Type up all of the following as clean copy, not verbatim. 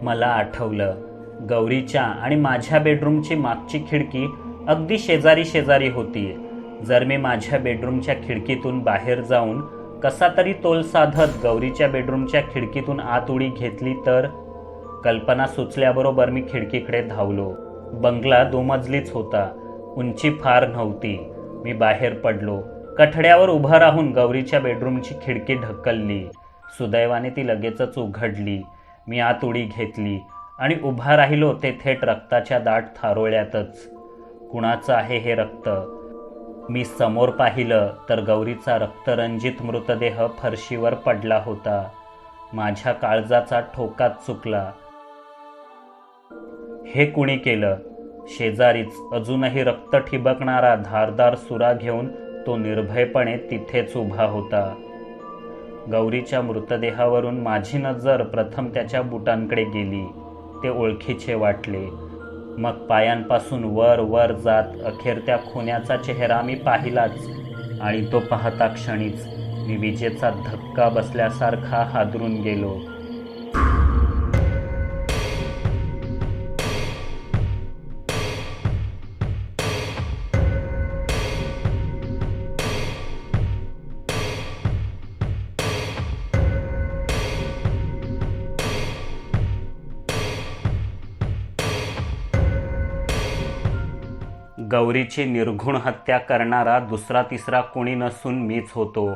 मला आठवलं, गौरीच्या आणि माझ्या बेडरूमची मागची खिडकी अगदी शेजारी शेजारी होती. जर मी माझ्या बेडरूमच्या खिडकीतून बाहेर जाऊन कसा तरी तोल साधत गौरीच्या बेडरूमच्या खिडकीतून आत उडी घेतली तर? कल्पना सुचल्याबरोबर मी खिडकीकडे धावलो. बंगला 2 मजलीच होता. उंची फार नव्हती. मी बाहेर पडलो. कठड्यावर उभं राहून गौरीच्या बेडरूमची खिडकी ढकलली. सुदैवाने ती लगेचच उघडली. मी आत उडी घेतली आणि उभा राहिलो ते थेट रक्ताच्या दाट थारोळ्यातच. कुणाचं आहे हे रक्त? मी समोर पाहिलं तर गौरीचा रक्तरंजित मृतदेह फरशीवर पडला होता. माझ्या काळजाचा ठोकाच चुकला. हे कुणी केलं? शेजारीच अजूनही रक्त ठिबकणारा धारदार सुरा घेऊन तो निर्भयपणे तिथेच उभा होता. गौरीच्या मृतदेहावरून माझी नजर प्रथम त्याच्या बुटांकडे गेली. ते ओळखीचे वाटले. मग पायांपासून वर वर जात अखेर त्या खुन्याचा चेहरा मी पाहिलाच. आणि तो पाहता क्षणीच मी विजेचा धक्का बसल्यासारखा हादरून गेलो. गौरीची निर्घुण हत्या करणारा दुसरा तिसरा कोणी नसून मीच होतो.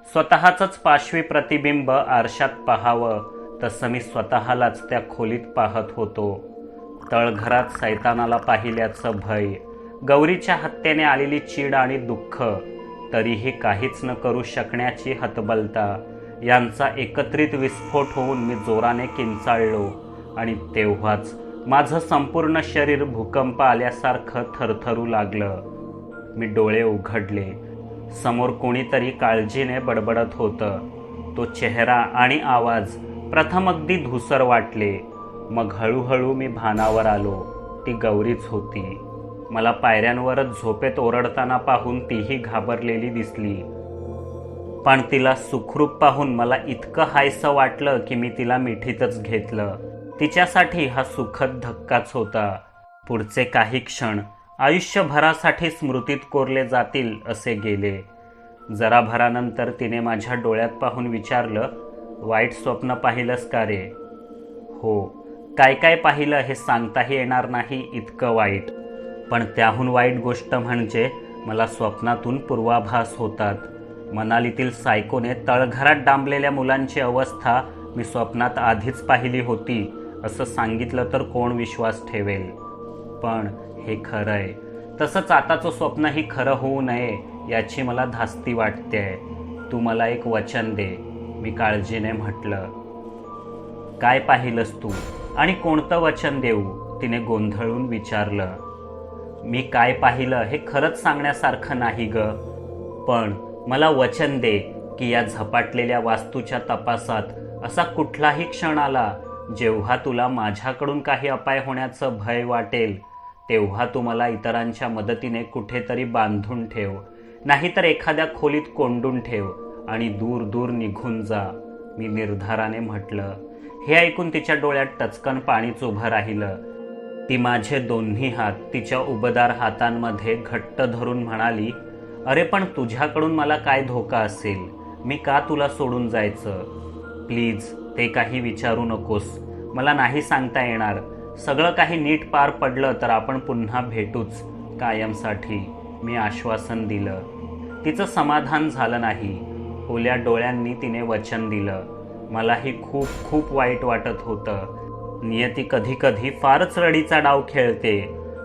स्वतःचंच पाशवी प्रतिबिंब आरशात पाहावं तसं मी स्वतःलाच त्या खोलीत पाहत होतो. तळघरात सैतानाला पाहिल्याचं भय, गौरीच्या हत्येने आलेली चीड आणि दुःख, तरीही काहीच न करू शकण्याची हतबलता यांचा एकत्रित विस्फोट होऊन मी जोराने किंचाळलो. आणि तेव्हाच माझं संपूर्ण शरीर भूकंप आल्यासारखं थरथरू लागलं. मी डोळे उघडले. समोर कोणीतरी काळजीने बडबडत होतं. तो चेहरा आणि आवाज प्रथम अगदी धूसर वाटले. मग हळूहळू मी भानावर आलो. ती गौरीच होती. मला पायऱ्यांवरच झोपेत ओरडताना पाहून तीही घाबरलेली दिसली. पण तिला सुखरूप पाहून मला इतकं हायसं वाटलं की मी तिला मिठीतच घेतलं. तिच्यासाठी हा सुखद धक्काच होता. पुढचे काही क्षण आयुष्यभरासाठी स्मृतीत कोरले जातील असे गेले. जराभरानंतर तिने माझ्या डोळ्यात पाहून विचारलं, वाईट स्वप्न पाहिलंस का रे? हो, काय काय पाहिलं हे सांगताही येणार नाही इतकं वाईट. पण त्याहून वाईट गोष्ट म्हणजे मला स्वप्नातून पूर्वाभास होतात. मनालीतील सायकोने तळघरात डांबलेल्या मुलांची अवस्था मी स्वप्नात आधीच पाहिली होती असं सांगितलं तर कोण विश्वास ठेवेल? पण हे खरं आहे. तसंच आताचं स्वप्नही खरं होऊ नये याची मला धास्ती वाटतेय. तू मला एक वचन दे, मी काळजीने म्हटलं. काय पाहिलंस तू आणि कोणतं वचन देऊ? तिने गोंधळून विचारलं. मी काय पाहिलं हे खरंच सांगण्यासारखं नाही ग, पण मला वचन दे की या झपाटलेल्या वास्तूच्या तपासात असा कुठलाही क्षण आला जेव्हा तुला माझ्याकडून काही अपाय होण्याचं भय वाटेल, तेव्हा तू मला इतरांच्या मदतीने कुठेतरी बांधून ठेव, नाहीतर एखाद्या खोलीत कोंडून ठेव आणि दूर दूर निघून जा, मी निर्धाराने म्हटलं. हे ऐकून तिच्या डोळ्यात टचकन पाणीच उभं राहिलं. ती माझे दोन्ही हात तिच्या उबदार हातांमध्ये घट्ट धरून म्हणाली, अरे पण तुझ्याकडून मला काय धोका असेल? मी का तुला सोडून जायचं? प्लीज ते काही विचारू नकोस. मला नाही सांगता येणार. सगळं काही नीट पार पडलं तर आपण पुन्हा भेटूच कायमसाठी, मी आश्वासन दिलं. तिचं समाधान झालं नाही. ओल्या डोळ्यांनी तिने वचन दिलं. मलाही खूप खूप वाईट वाटत होतं. नियती कधी कधी फारच रडीचा डाव खेळते.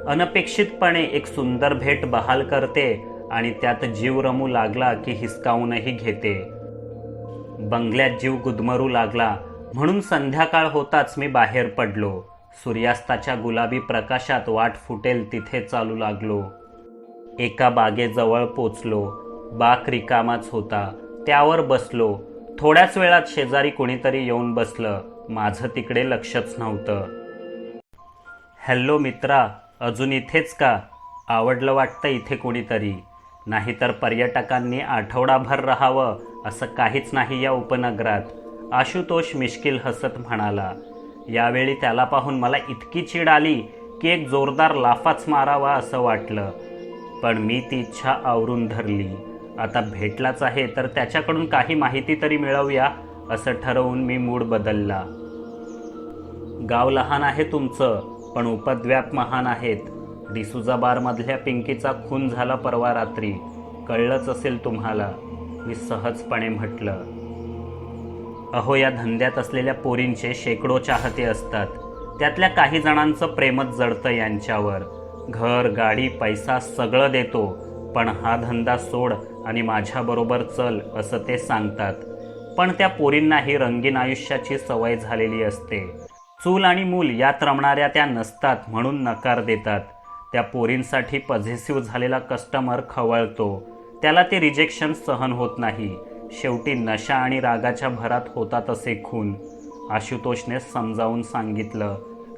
अनपेक्षितपणे एक सुंदर भेट बहाल करते आणि त्यात जीव रमू लागला की हिसकावूनही घेते. बंगल्यात जीव गुदमरू लागला म्हणून संध्याकाळ होताच मी बाहेर पडलो. सूर्यास्ताच्या गुलाबी प्रकाशात वाट फुटेल तिथे चालू लागलो. एका बागेजवळ पोचलो. बाग रिकामाच होता. त्यावर बसलो. थोड्याच वेळात शेजारी कोणीतरी येऊन बसलं. माझं तिकडे लक्षच नव्हतं. हॅलो मित्रा, अजून इथेच का? आवडलं वाटतं इथे कोणीतरी. नाहीतर पर्यटकांनी आठवडाभर राहावं असं काहीच नाही या उपनगरात, आशुतोष मिश्किल हसत म्हणाला. यावेळी त्याला पाहून मला इतकी चीड आली की एक जोरदार लाफाच मारावा असं वाटलं, पण मी ती इच्छा आवरून धरली. आता भेटलाच आहे तर त्याच्याकडून काही माहिती तरी मिळवूया असं ठरवून मी मूड बदलला. गाव लहान आहे तुमचं, पण उपद्व्याप महान आहेत. डिसुजा बारमधल्या पिंकीचा खून झाला परवा रात्री, कळलंच असेल तुम्हाला, मी सहजपणे म्हटलं. अहो, या धंद्यात असलेल्या पोरींचे शेकडो चाहते असतात. त्यातल्या काही जणांचं प्रेमच जडतं यांच्यावर. घर, गाडी, पैसा सगळं देतो, पण हा धंदा सोड आणि माझ्याबरोबर चल असं ते सांगतात. पण त्या पोरींनाही रंगीन आयुष्याची सवय झालेली असते. चूल आणि मूल यात रमणाऱ्या त्या नसतात म्हणून नकार देतात. त्या पोरींसाठी पॉझिटिव्ह झालेला कस्टमर खवळतो, त्याला ते रिजेक्शन सहन होत नाही. शेवटी नशा आणि रागाच्या भरात होतात असे खून, आशुतोषने समजावून सांगितलं.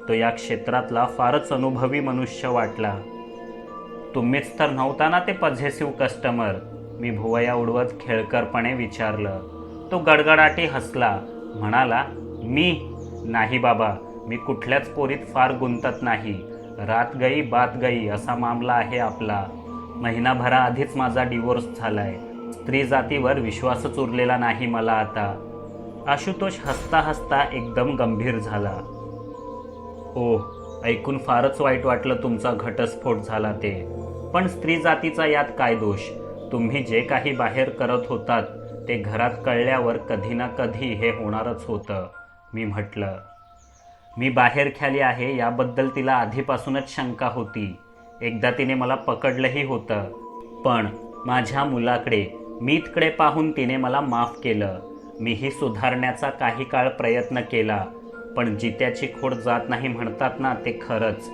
तो या क्षेत्रातला फारच अनुभवी मनुष्य वाटला. तुम्हीच तर नव्हता ना ते पॉझिटिव्ह कस्टमर, मी भुवया उडवत खेळकरपणे विचारलं. तो गडगडाटी हसला, म्हणाला, मी नाही बाबा, मी कुठल्याच पोरीत फार गुंतत नाही. रात गई बात गई असा मामला आहे आपला. महिनाभराआधीच माझा डिवोर्स झालाय. स्त्री जातीवर विश्वासच उरलेला नाही मला आता. आशुतोष हसता हसता एकदम गंभीर झाला. ओह, ऐकून फारच वाईट वाटलं तुमचा घटस्फोट झाला ते. पण स्त्री जातीचा यात काय दोष? तुम्ही जे काही बाहेर करत होतात ते घरात कळल्यावर कधी ना कधी हे होणारच होतं, मी म्हटलं. मी बाहेर ख्याली आहे याबद्दल तिला आधीपासूनच शंका होती. एकदा तिने मला पकडलंही होतं, पण माझ्या मुलाकडे, मीतकडे पाहून तिने मला माफ केलं. मीही सुधारण्याचा काही काळ प्रयत्न केला, पण जित्याची खोड जात नाही म्हणतात ना, ते खरंच.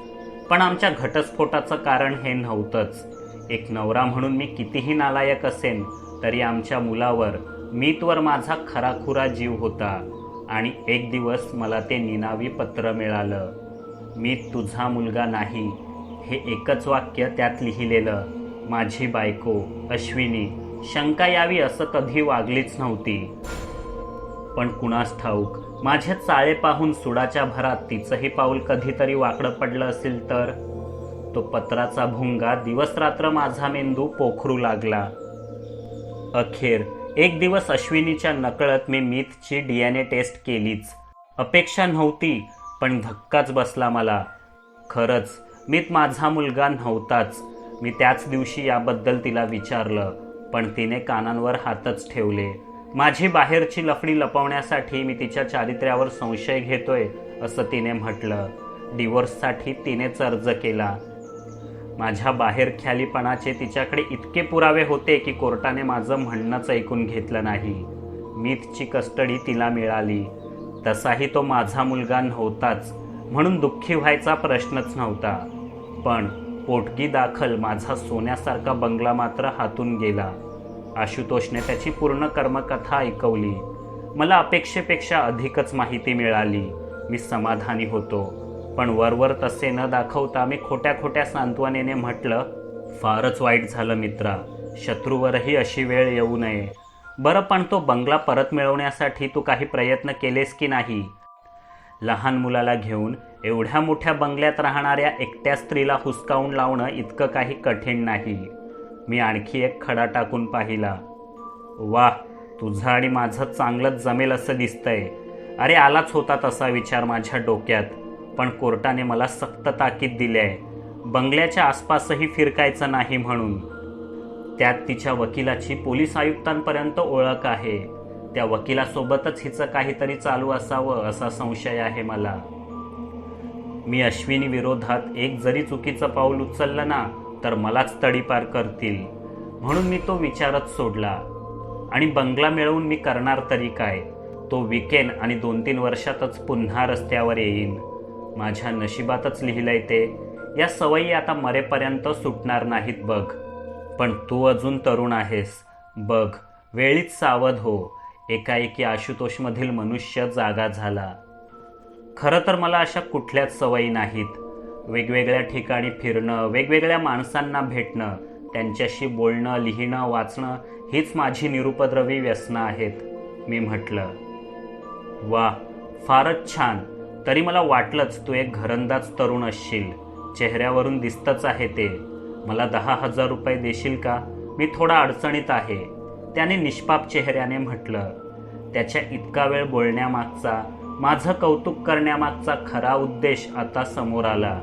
पण आमच्या घटस्फोटाचं कारण हे नव्हतंच. एक नवरा म्हणून मी कितीही नालायक असेन तरी आमच्या मुलावर, मीतवर माझा खराखुरा जीव होता. आणि एक दिवस मला ते निनावी पत्र मिळालं. मीत तुझा मुलगा नाही, हे एकच वाक्य त्यात लिहिलेलं. माझी बायको अश्विनी शंका यावी असं कधी वागलीच नव्हती. पण कुणास ठाऊक, माझे चाळे पाहून सुडाच्या भरात तिचंही पाऊल कधीतरी वाकडं पडलं असेल तर. तो पत्राचा भुंगा दिवस रात्र माझा मेंदू पोखरू लागला. अखेर एक दिवस अश्विनीच्या नकळत मी मीतची DNA टेस्ट केलीच. अपेक्षा नव्हती, पण धक्काच बसला मला. खरंच मीत माझा मुलगा नव्हताच. मी त्याच दिवशी याबद्दल तिला विचारलं, पण तिने कानांवर हातच ठेवले. माझी बाहेरची लफडी लपवण्यासाठी मी तिच्या चारित्र्यावर संशय घेतोय असं तिने म्हटलं. डिवोर्ससाठी तिनेच अर्ज केला. माझ्या बाहेर ख्यालीपणाचे तिच्याकडे इतके पुरावे होते की कोर्टाने माझं म्हणणंच ऐकून घेतलं नाही. मीतची कस्टडी तिला मिळाली. तसाही तो माझा मुलगा नव्हताच म्हणून दुःखी व्हायचा प्रश्नच नव्हता. पण पोटगी दाखल माझा सोन्यासारखा बंगला मात्र हातून गेला. आशुतोषने त्याची पूर्ण कर्मकथा ऐकवली. मला अपेक्षेपेक्षा अधिकच माहिती मिळाली. मी समाधानी होतो, पण वरवर तसे न दाखवता मी खोट्या खोट्या सांत्वनेने म्हटलं, फारच वाईट झालं मित्रा, शत्रूवरही अशी वेळ येऊ नये. बरं, पण तो बंगला परत मिळवण्यासाठी तू काही प्रयत्न केलेस की नाही? लहान मुलाला घेऊन एवढ्या मोठ्या बंगल्यात राहणाऱ्या एकट्या स्त्रीला हुसकावून लावणं इतकं काही कठीण नाही. मी आणखी एक खडा टाकून पाहिला. वाह, तुझं आणि माझं चांगलंच जमेल असं दिसतंय. अरे, आलाच होता तसा विचार माझ्या डोक्यात, पण कोर्टाने मला सक्त ताकीद दिली आहे, बंगल्याच्या आसपासही फिरकायचं नाही म्हणून. त्यात तिच्या वकिलाची पोलीस आयुक्तांपर्यंत ओळख आहे. त्या वकिलासोबतच हिचं काहीतरी चालू असावं असा संशय आहे मला. मी अश्विनी विरोधात एक जरी चुकीचं पाऊल उचललं ना तर मलाच तडीपार करतील, म्हणून मी तो विचारच सोडला. आणि बंगला मिळवून मी करणार तरी काय? तो विकेन आणि 2-3 वर्षातच पुन्हा रस्त्यावर येईन. माझ्या नशिबातच लिहिलंय ते. या सवयी आता मरेपर्यंत सुटणार नाहीत बघ. पण तू अजून तरुण आहेस, बघ, वेळीच सावध हो. एकाएकी आशुतोषमधील मनुष्य जागा झाला. खरं तर मला अशा कुठल्याच सवयी नाहीत. वेगवेगळ्या ठिकाणी फिरणं, वेगवेगळ्या माणसांना भेटणं, त्यांच्याशी बोलणं, लिहिणं, वाचणं हीच माझी निरुपद्रवी व्यसनं आहेत, मी म्हटलं. वा, फारच छान. तरी मला वाटलंच तू एक घरंदाज तरुण असशील. चेहऱ्यावरून दिसतच आहे ते. मला 10,000 रुपये देशील का? मी थोडा अडचणीत आहे, त्याने निष्पाप चेहऱ्याने म्हटलं. त्याच्या इतका वेळ बोलण्यामागचा, माझं कौतुक करण्यामागचा खरा उद्देश आता समोर आला.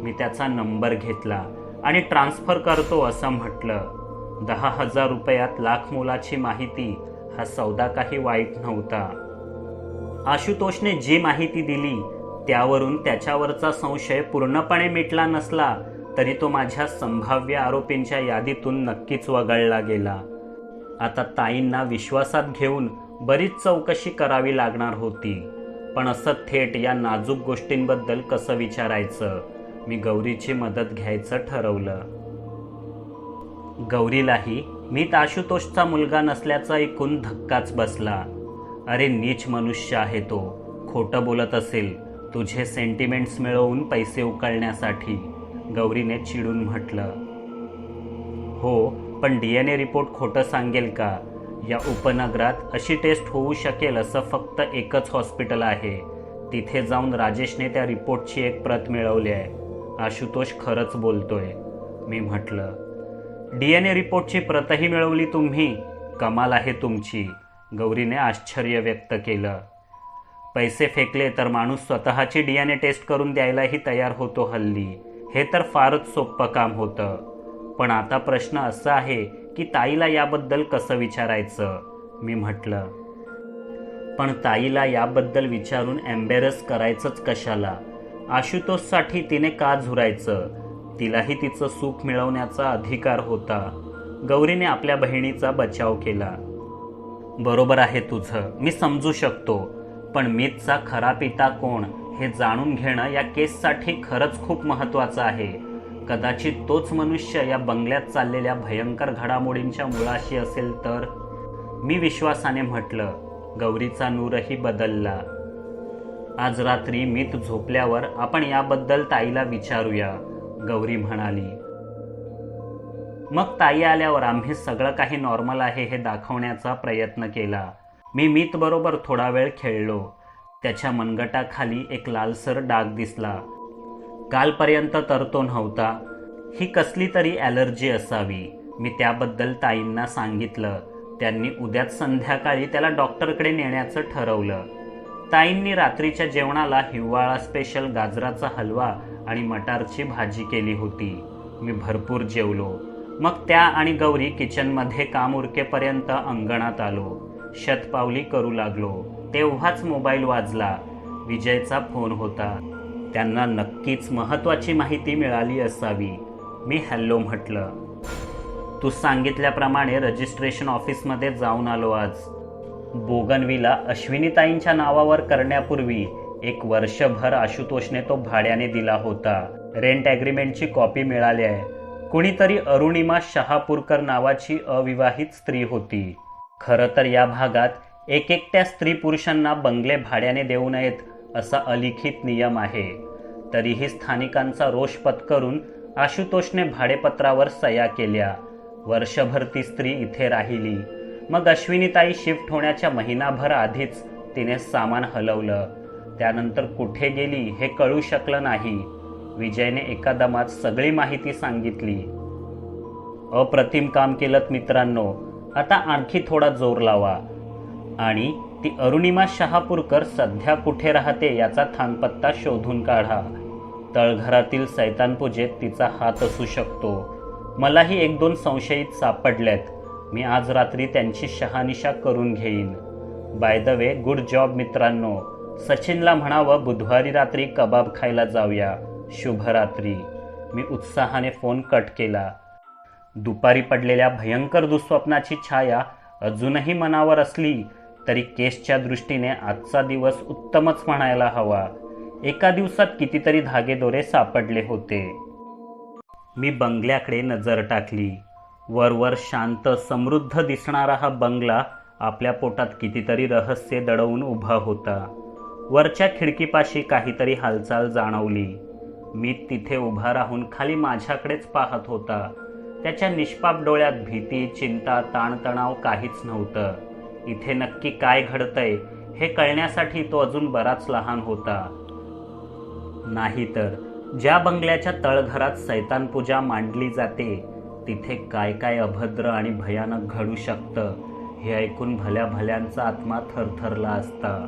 मी त्याचा नंबर घेतला आणि ट्रान्सफर करतो असं म्हटलं. 10,000 रुपयात लाख मोलाची माहिती हा सौदा काही वाईट नव्हता. आशुतोषने जी माहिती दिली त्यावरून त्याच्यावरचा संशय पूर्णपणे मिटला नसला तरी तो माझ्या संभाव्य आरोपींच्या यादीतून नक्कीच वगळला गेला. आता ताईंना विश्वासात घेऊन बरीच चौकशी करावी लागणार होती. पण असं थेट या नाजूक गोष्टींबद्दल कसं विचारायचं? मी गौरीची मदत घ्यायचं ठरवलं. गौरीलाही मी आशुतोषचा मुलगा नसल्याचा ऐकून धक्काच बसला. अरे नीच मनुष्य आहे तो, खोटं बोलत असेल तुझे सेंटिमेंट्स मिळवून पैसे उकळण्यासाठी, गौरीने चिडून म्हटलं. हो, पण DNA रिपोर्ट खोटं सांगेल का? या उपनगरात अशी टेस्ट होऊ शकेल असं फक्त एकच हॉस्पिटल आहे. तिथे जाऊन राजेशने त्या रिपोर्टची एक प्रत मिळवली आहे. आशुतोष खरंच बोलतोय, मी म्हटलं. DNA रिपोर्टची प्रतही मिळवली तुम्ही? कमाल आहे तुमची, गौरीने आश्चर्य व्यक्त केलं. पैसे फेकले तर माणूस स्वतःची DNA टेस्ट करून द्यायलाही तयार होतो हल्ली. हे तर फारच सोपं काम होतं. पण आता प्रश्न असा आहे की ताईला याबद्दल कसं विचारायचं, मी म्हटलं. पण ताईला याबद्दल विचारून एम्बॅरस करायचंच कशाला? आशुतोषसाठी तिने का झुरायचं? तिलाही तिचं सुख मिळवण्याचा अधिकार होता. गौरीने आपल्या बहिणीचा बचाव केला. बरोबर आहे तुझं, मी समजू शकतो. पण मीतचा खरा पिता कोण हे जाणून घेणं या केससाठी खरंच खूप महत्त्वाचं आहे. कदाचित तोच मनुष्य या बंगल्यात चाललेल्या भयंकर घडामोडींच्या मुळाशी असेल तर, मी विश्वासाने म्हटलं. गौरीचा नूरही बदलला. आज रात्री मीत झोपल्यावर आपण याबद्दल ताईला विचारूया, गौरी म्हणाली. मग ताई आल्यावर आम्ही सगळं काही नॉर्मल आहे हे दाखवण्याचा प्रयत्न केला. मी मीत बरोबर थोडा वेळ खेळलो. त्याच्या मनगटाखाली एक लालसर डाग दिसला. कालपर्यंत तर तो नव्हता. ही कसली तरी ॲलर्जी असावी. मी त्याबद्दल ताईंना सांगितलं. त्यांनी उद्याच संध्याकाळी त्याला डॉक्टरकडे नेण्याचं ठरवलं. ताईंनी रात्रीच्या जेवणाला हिवाळा स्पेशल गाजराचा हलवा आणि मटारची भाजी केली होती. मी भरपूर जेवलो. मग त्या आणि गौरी किचनमध्ये काम उरकेपर्यंत अंगणात आलो. शतपावली करू लागलो. तेव्हाच मोबाईल वाजला. विजयचा फोन होता. त्यांना नक्कीच महत्त्वाची माहिती मिळाली असावी. मी हॅलो म्हटलं. तू सांगितल्याप्रमाणे रजिस्ट्रेशन ऑफिसमध्ये जाऊन आलो आज. बोगनविला अश्विनीताईंच्या नावावर करण्यापूर्वी 1 वर्षभर आशुतोषने तो भाड्याने दिला होता. रेंट ॲग्रीमेंटची कॉपी मिळाली आहे. कुणीतरी अरुणिमा शहापूरकर नावाची अविवाहित स्त्री होती. खरं तर या भागात एकट्या स्त्री पुरुषांना बंगले भाड्याने देऊ नयेत असा अलिखित नियम आहे. तरीही स्थानिकांचा रोष पत्करून आशुतोषने भाडेपत्रावर सह्या केल्या. वर्षभर ती स्त्री इथे राहिली. मग अश्विनीताई शिफ्ट होण्याच्या महिनाभर आधीच तिने सामान हलवलं. त्यानंतर कुठे गेली हे कळू शकलं नाही. विजयने एका दमात सगळी माहिती सांगितली. अप्रतिम काम केलंत मित्रांनो. आता आणखी थोडा जोर लावा आणि ती अरुणिमा शहापूरकर सध्या कुठे राहते याचा थांगपत्ता शोधून काढा. तळघरातील सैतानपूजेत तिचा हात असू शकतो. मलाही 1-2 संशयित सापडल्यात. मी आज रात्री त्यांची शहानिशा करून घेईन. By the way, good job मित्रांनो. सचिनला म्हणावं बुधवारी रात्री कबाब खायला जाऊया. शुभरात्री. मी उत्साहाने फोन कट केला. दुपारी पडलेल्या भयंकर दुःस्वप्नाची छाया अजूनही मनावर असली तरी केसच्या दृष्टीने आजचा दिवस उत्तमच म्हणायला हवा. एका दिवसात कितीतरी धागेदोरे सापडले होते. मी बंगल्याकडे नजर टाकली. वरवर शांत समृद्ध दिसणारा हा बंगला आपल्या पोटात कितीतरी रहस्य दडवून उभा होता. वरच्या खिडकीपाशी काहीतरी हालचाल जाणवली. मी तिथे उभा राहून खाली माझ्याकडेच पाहत होता. त्याच्या निष्पाप डोळ्यात भीती, चिंता, ताणतणाव काहीच नव्हतं. इथे नक्की काय घडतंय हे कळण्यासाठी तो अजून बराच लहान होता. नाहीतर ज्या बंगल्याच्या तळघरात सैतानपूजा मांडली जाते तिथे काय काय अभद्र आणि भयानक घडू शकतं हे ऐकून भल्या भल्यांचा आत्मा थरथरला असता.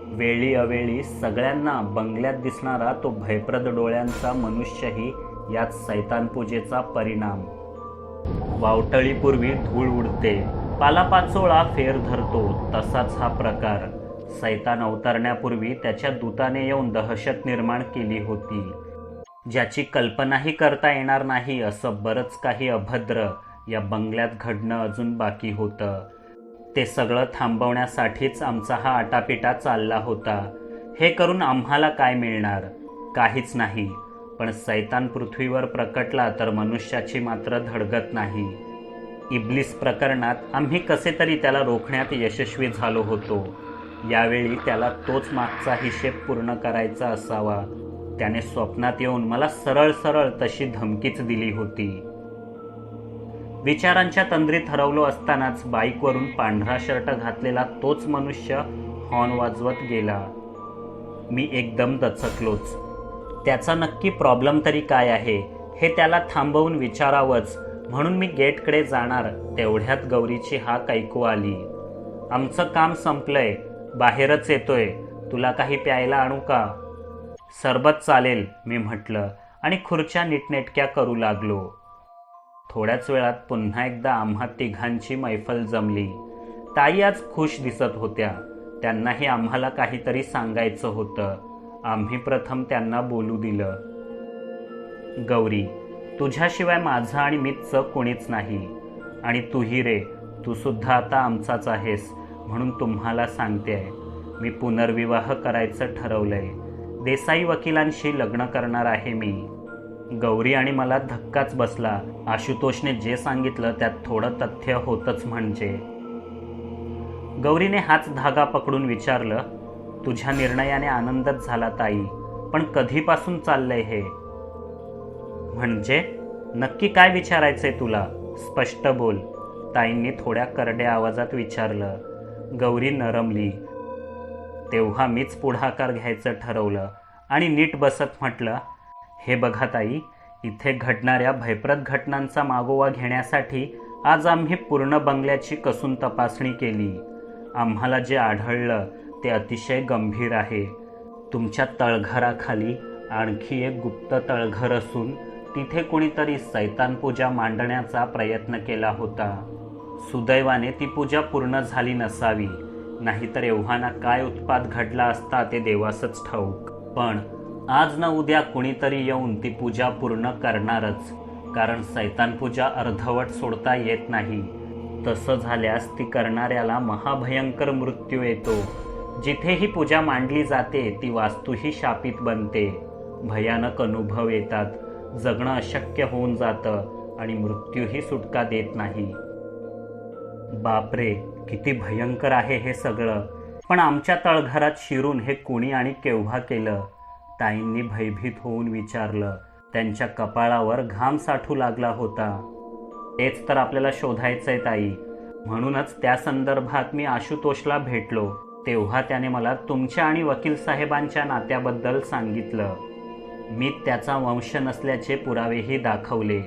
वेळी अवेळी सगळ्यांना बंगल्यात दिसणारा तो भयप्रद डोळ्यांचा मनुष्यही यात सैतानपूजेचा परिणाम. वावटळीपूर्वी धूळ उडते, पालापाचोळा फेर धरतो, तसाच हा प्रकार. सैतान अवतरण्यापूर्वी त्याच्या दूताने येऊन दहशत निर्माण केली होती. ज्याची कल्पनाही करता येणार नाही असं बरंच काही अभद्र या बंगल्यात घडणं अजून बाकी होतं. ते सगळं थांबवण्यासाठीच आमचा हा आटापिटा चालला होता. हे करून आम्हाला काय मिळणार? काहीच नाही. पण सैतान पृथ्वीवर प्रकटला तर मनुष्याची मात्र धडगत नाही. इब्लिस प्रकरणात आम्ही कसे तरी त्याला रोखण्यात यशस्वी झालो होतो. यावेळी त्याला तोच मागचा हिशेब पूर्ण करायचा असावा. त्याने स्वप्नात येऊन मला सरळ सरळ तशी धमकीच दिली होती. विचारांच्या तंद्रीत हरवलो असतानाच बाईकवरून पांढरा शर्ट घातलेला तोच मनुष्य हॉर्न वाजवत गेला. मी एकदम दचकलोच. त्याचा नक्की प्रॉब्लेम तरी काय आहे हे त्याला थांबवून विचारावंच म्हणून मी गेटकडे जाणार तेवढ्यात गौरीची हाक ऐकू आली. आमचं काम संपलंय, बाहेरच येतोय, तुला काही प्यायला आणू का? सरबत चालेल मी म्हटलं आणि खुर्च्या नीटनेटक्या करू लागलो. थोड्याच वेळात पुन्हा एकदा आम्हा तिघांची मैफल जमली. ताई आज खुश दिसत होत्या. त्यांनाही आम्हाला काहीतरी सांगायचं होतं. आम्ही प्रथम त्यांना बोलू दिलं. गौरी, तुझ्याशिवाय माझं आणि मीतचं कोणीच नाही. आणि तूही रे, तू सुद्धा आता आमचाच आहेस म्हणून तुम्हाला सांगतेय. मी पुनर्विवाह करायचं ठरवलंय. देसाई वकिलांशी लग्न करणार आहे मी. गौरी आणि मला धक्काच बसला. आशुतोषने जे सांगितलं त्यात थोडं तथ्य होतंच म्हणजे. गौरीने हाच धागा पकडून विचारलं, तुझ्या निर्णयाने आनंदच झाला ताई, पण कधीपासून चाललंय हे? म्हणजे नक्की काय विचारायचंय तुला? स्पष्ट बोल, ताईंनी थोड्या करड्या आवाजात विचारलं. गौरी नरमली. तेव्हा मीच पुढाकार घ्यायचं ठरवलं आणि नीट बसत म्हटलं, हे बघा ताई, इथे घडणाऱ्या भयप्रद घटनांचा मागोवा घेण्यासाठी आज आम्ही पूर्ण बंगल्याची कसून तपासणी केली. आम्हाला जे आढळलं ते अतिशय गंभीर आहे. तुमच्या तळघराखाली आणखी एक गुप्त तळघर असून तिथे कोणीतरी सैतानपूजा मांडण्याचा प्रयत्न केला होता. सुदैवाने ती पूजा पूर्ण झाली नसावी, नाहीतर एव्हाना काय उत्पात घडला असता ते देवासच ठाऊक. पण आज न उद्या कुणीतरी येऊन ती पूजा पूर्ण करणारच, कारण सैतानपूजा अर्धवट सोडता येत नाही. तसं झाल्यास ती करणाऱ्याला महाभयंकर मृत्यू येतो. जिथे ही पूजा मांडली जाते ती वास्तूही शापित बनते. भयानक अनुभव येतात, जगणं अशक्य होऊन जातं आणि मृत्यूही सुटका देत नाही. बापरे, किती भयंकर आहे हे सगळं. पण आमच्या तळघरात शिरून हे कुणी आणि केव्हा केलं? ताईंनी भयभीत होऊन विचारलं. त्यांच्या कपाळावर घाम साठू लागला होता. तेच तर आपल्याला शोधायचंय ताई. म्हणूनच त्या संदर्भात मी आशुतोषला भेटलो. तेव्हा त्याने मला तुमच्या आणि वकील साहेबांच्या नात्याबद्दल सांगितलं. मी त्याचा वंश नसल्याचे पुरावेही दाखवले.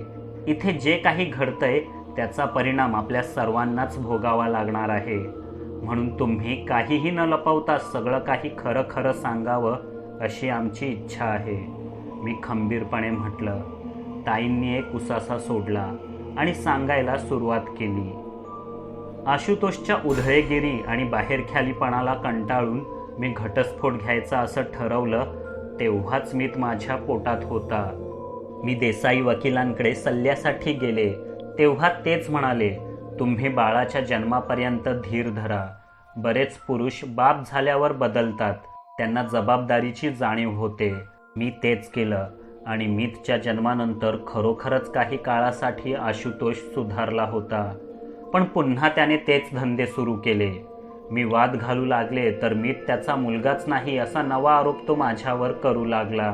इथे जे काही घडतंय त्याचा परिणाम आपल्या सर्वांनाच भोगावा लागणार आहे. म्हणून तुम्ही काहीही न लपवता सगळं काही खरं खरं सांगावं अशी आमची इच्छा आहे, मी खंबीरपणे म्हटलं. ताईंनी एक उसासा सोडला आणि सांगायला सुरुवात केली. आशुतोषच्या उधळेगिरी आणि बाहेरख्यालीपणाला कंटाळून मी घटस्फोट घ्यायचा असं ठरवलं तेव्हाच मीत माझ्या पोटात होता. मी देसाई वकिलांकडे सल्ल्यासाठी गेले तेव्हा तेच म्हणाले, तुम्ही बाळाच्या जन्मापर्यंत धीर धरा. बरेच पुरुष बाप झाल्यावर बदलतात, त्यांना जबाबदारीची जाणीव होते. मी तेच केलं आणि मीतच्या जन्मानंतर खरोखरच काही काळासाठी आशुतोष सुधारला होता. पण पुन्हा त्याने तेच धंदे सुरू केले. मी वाद घालू लागले तर मीत त्याचा मुलगाच नाही असा नवा आरोप तो माझ्यावर करू लागला.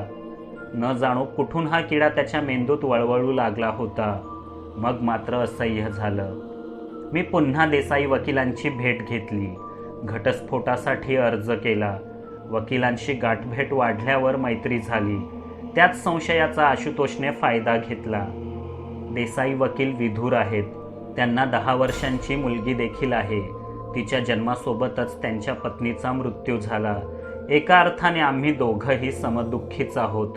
न जाणो कुठून हा किडा त्याच्या मेंदूत वळवळू लागला होता. मग मात्र असह्य झालं. मी पुन्हा देसाई वकिलांची भेट घेतली. घटस्फोटासाठी अर्ज केला वकिलांशी गाठभेट वाढल्यावर मैत्री झाली. त्याच संशयाचा आशुतोषने फायदा घेतला. देसाई वकील विधुर आहेत. त्यांना 10 वर्षांची मुलगी देखील आहे. तिच्या जन्मासोबतच त्यांच्या पत्नीचा मृत्यू झाला. एका अर्थाने आम्ही दोघंही समदुःखीच आहोत.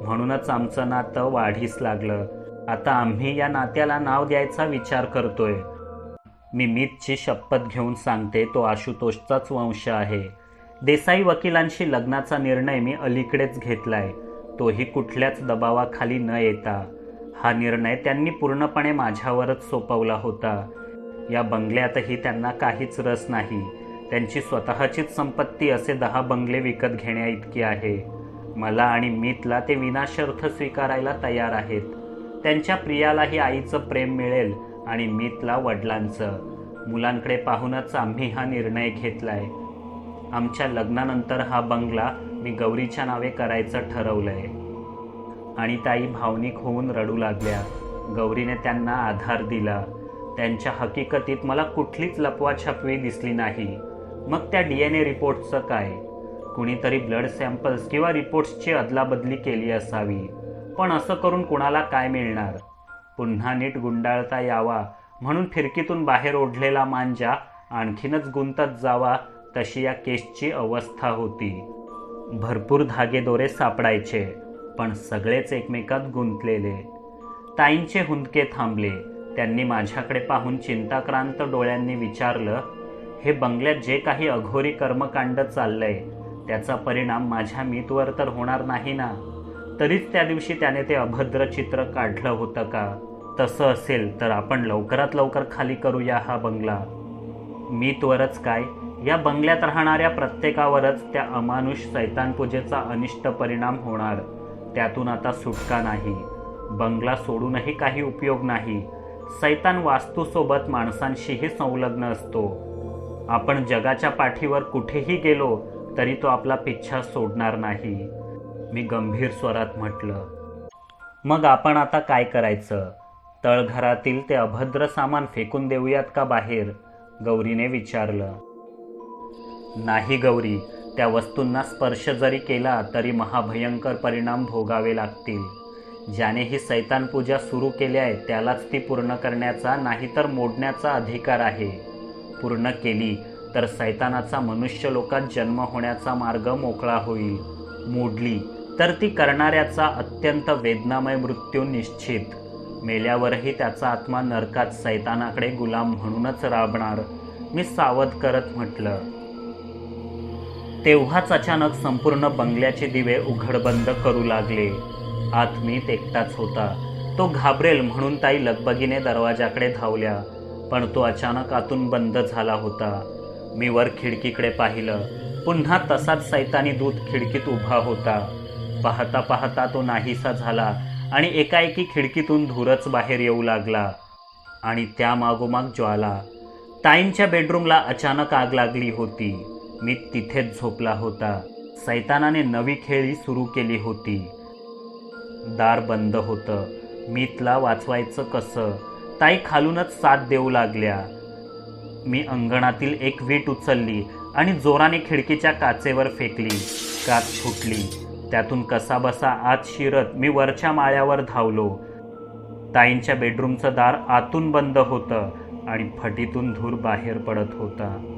म्हणूनच आमचं नातं वाढीस लागलं. आता आम्ही या नात्याला नाव द्यायचा विचार करतोय. मी मीतची शपथ घेऊन सांगते, तो आशुतोषचाच वंश आहे. देसाई वकिलांशी लग्नाचा निर्णय मी अलीकडेच घेतलाय, तोही कुठल्याच दबावाखाली न येता. हा निर्णय त्यांनी पूर्णपणे माझ्यावरच सोपवला होता. या बंगल्यातही त्यांना काहीच रस नाही. त्यांची स्वतःचीच संपत्ती असे 10 बंगले विकत घेण्या इतकी आहे. मला आणि मीतला ते विनाशर्थ स्वीकारायला तयार आहेत. त्यांच्या प्रियालाही आईचं प्रेम मिळेल आणि मीतला वडिलांचं. मुलांकडे पाहूनच आम्ही हा निर्णय घेतलाय. आमच्या लग्नानंतर हा बंगला मी गौरीच्या नावे करायचं ठरवलंय. आणि ताई भावनिक होऊन रडू लागल्या. गौरीने त्यांना आधार दिला. त्यांच्या हकीकतीत मला कुठलीच लपवाछपवी दिसली नाही. मग त्या DNA रिपोर्ट्सचं काय? कुणीतरी ब्लड सॅम्पल्स किंवा रिपोर्ट्सची अदलाबदली केली असावी. पण असं करून कुणाला काय मिळणार? पुन्हा नीट गुंडाळता यावा म्हणून फिरकीतून बाहेर ओढलेला मांजा आणखीनच गुंतत जावा, तशी या केसची अवस्था होती. भरपूर धागेदोरे सापडायचे, पण सगळेच एकमेकात गुंतलेले. ताईंचे हुंदके थांबले. त्यांनी माझ्याकडे पाहून चिंताक्रांत डोळ्यांनी विचारलं, हे बंगल्यात जे काही अघोरी कर्मकांड चाललंय त्याचा परिणाम माझ्या मीतवर तर होणार नाही ना? तरीच त्या दिवशी त्याने ते अभद्र चित्र काढलं होतं का? तसं असेल तर आपण लवकरात लवकर खाली करूया हा बंगला. मीतवरच काय, या बंगल्यात राहणाऱ्या प्रत्येकावरच त्या अमानुष सैतान पूजेचा अनिष्ट परिणाम होणार. त्यातून आता सुटका नाही. बंगला सोडूनही काही उपयोग नाही. सैतान वास्तूसोबत माणसांशीही संलग्न असतो. आपण जगाच्या पाठीवर कुठेही गेलो तरी तो आपला पिच्छा सोडणार नाही. मी गंभीर स्वरात म्हटलं. मग आपण आता काय करायचं? तळघरातील ते अभद्र सामान फेकून देऊयात का बाहेर? गौरीने विचारलं. नाही गौरी, त्या वस्तूंना स्पर्श जरी केला तरी महाभयंकर परिणाम भोगावे लागतील. ज्याने ही सैतान पूजा सुरू केली आहे त्यालाच ती पूर्ण करण्याचा नाहीतर मोडण्याचा अधिकार आहे. पूर्ण केली तर सैतानाचा मनुष्य लोकात जन्म होण्याचा मार्ग मोकळा होईल. मोडली तर ती करणाऱ्याचा अत्यंत वेदनामय मृत्यू निश्चित. मेल्यावरही त्याचा आत्मा नरकात सैतानाकडे गुलाम म्हणूनच राबणार. मी सावध करत म्हटलं. तेव्हाच अचानक संपूर्ण बंगल्याचे दिवे उघडबंद करू लागले. आत मीत एकटाच होता. तो घाबरेल म्हणून ताई लगबगीने दरवाजाकडे धावल्या, पण तो अचानक आतून बंद झाला होता. मी वर खिडकीकडे पाहिलं. पुन्हा तसाच सैतानी दूत खिडकीत उभा होता. पाहता पाहता तो नाहीसा झाला आणि एकाएकी खिडकीतून धूरच बाहेर येऊ लागला आणि त्या मागोमाग ज्वाला. ताईंच्या बेडरूमला अचानक आग लागली होती. मी तिथेच झोपला होता. सैतानाने नवी खेळी सुरू केली होती. दार बंद होतं. मीतला वाचवायचं कसं? ताई खालूनच साथ देऊ लागल्या. मी अंगणातील एक वीट उचलली आणि जोराने खिडकीच्या काचेवर फेकली. काच फुटली. त्यातून कसाबसा आत शिरत मी वरच्या माळ्यावर धावलो. ताईंच्या बेडरूमचं दार आतून बंद होतं आणि फटीतून धूर बाहेर पडत होता.